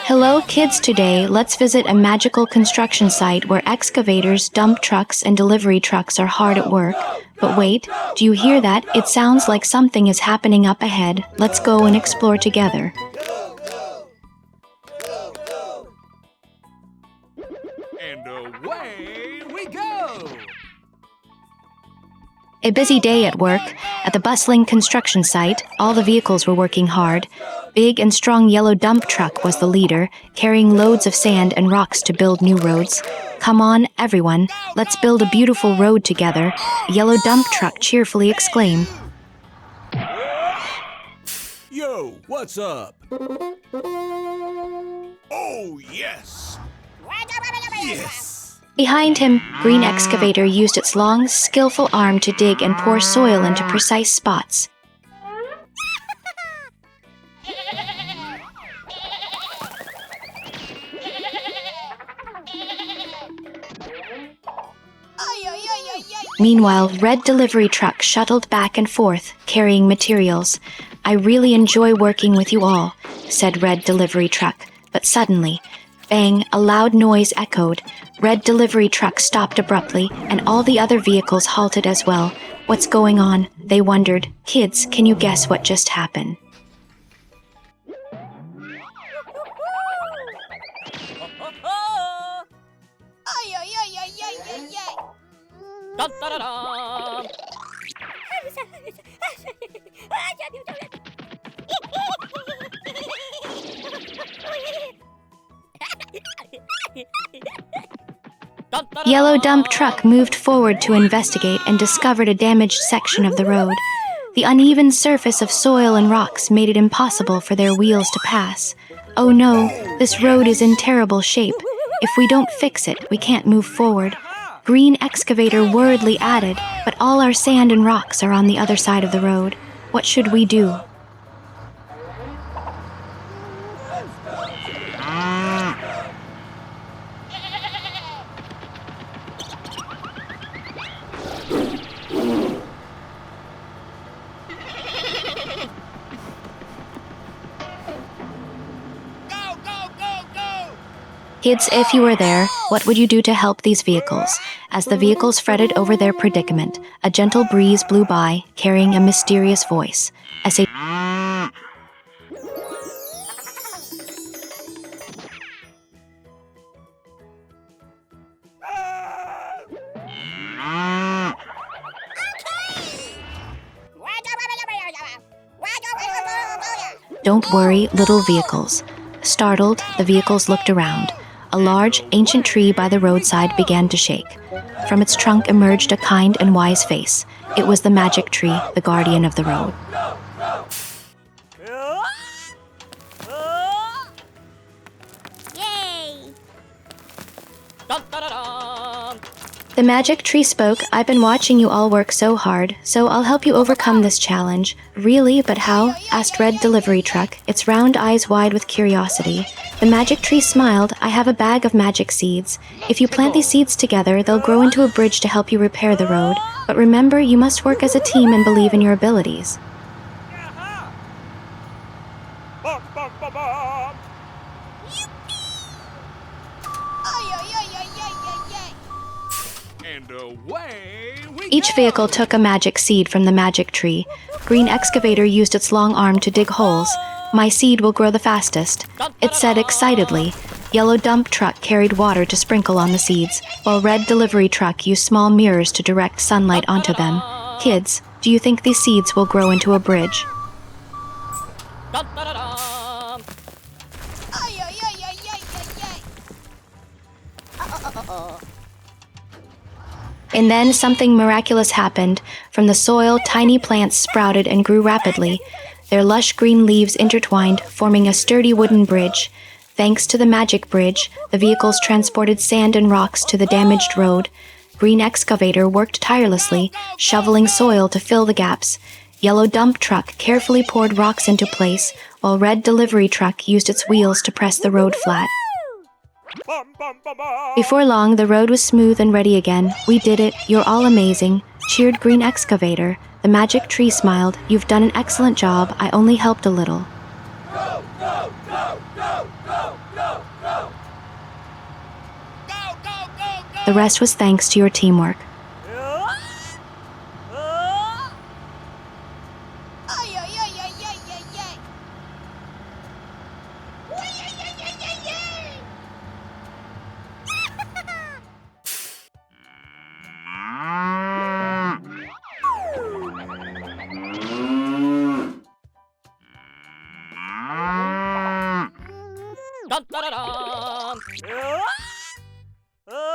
Hello kids, today let's visit a magical construction site where excavators, dump trucks, and delivery trucks are hard at work. But wait, do you hear that? It sounds like something is happening up ahead. Let's go and explore together. And away we go! A busy day at work. At the bustling construction site, all the vehicles were working hard. Big and strong yellow dump truck was the leader, carrying loads of sand and rocks to build new roads. Come on, everyone, let's build a beautiful road together, the yellow dump truck cheerfully exclaimed. Yo, what's up? Oh, yes! Yes! Behind him, green excavator used its long, skillful arm to dig and pour soil into precise spots. Meanwhile, red delivery truck shuttled back and forth, carrying materials. I really enjoy working with you all, said red delivery truck. But suddenly, bang, a loud noise echoed. Red delivery truck stopped abruptly, and all the other vehicles halted as well. What's going on? They wondered. Kids, can you guess what just happened? Yellow dump truck moved forward to investigate and discovered a damaged section of the road. The uneven surface of soil and rocks made it impossible for their wheels to pass. Oh no, this road is in terrible shape. If we don't fix it, we can't move forward. Green excavator worriedly added, but all our sand and rocks are on the other side of the road. What should we do? Kids, if you were there, what would you do to help these vehicles? As the vehicles fretted over their predicament, a gentle breeze blew by, carrying a mysterious voice. Don't worry, little vehicles. Startled, the vehicles looked around. A large, ancient tree by the roadside began to shake. From its trunk emerged a kind and wise face. It was the magic tree, the guardian of the road. Yay! The magic tree spoke. I've been watching you all work so hard, so I'll help you overcome this challenge. Really? But how? Asked red delivery truck, its round eyes wide with curiosity. The magic tree smiled. I have a bag of magic seeds. If you plant these seeds together, they'll grow into a bridge to help you repair the road. But remember, you must work as a team and believe in your abilities. And away we Each vehicle took a magic seed from the magic tree. Green excavator used its long arm to dig holes. My seed will grow the fastest, it said excitedly. Yellow dump truck carried water to sprinkle on the seeds, while red delivery truck used small mirrors to direct sunlight onto them. Kids, do you think these seeds will grow into a bridge? And then something miraculous happened. From the soil, tiny plants sprouted and grew rapidly. Their lush green leaves intertwined, forming a sturdy wooden bridge. Thanks to the magic bridge, the vehicles transported sand and rocks to the damaged road. Green excavator worked tirelessly, shoveling soil to fill the gaps. Yellow dump truck carefully poured rocks into place, while red delivery truck used its wheels to press the road flat. Before long, the road was smooth and ready again. We did it. You're all amazing, cheered green excavator. The magic tree smiled. You've done an excellent job. I only helped a little. go, go, go, go, go! The rest was thanks to your teamwork.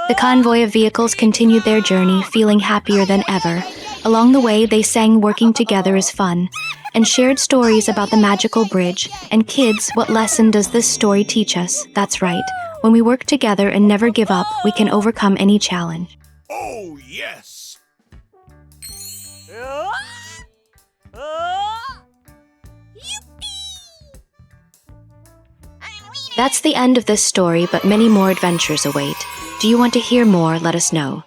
The convoy of vehicles continued their journey, feeling happier than ever. Along the way, they sang "Working Together is Fun" and shared stories about the magical bridge. And kids, what lesson does this story teach us? That's right. When we work together and never give up, we can overcome any challenge. Oh, yes! That's the end of this story, but many more adventures await. Do you want to hear more? Let us know.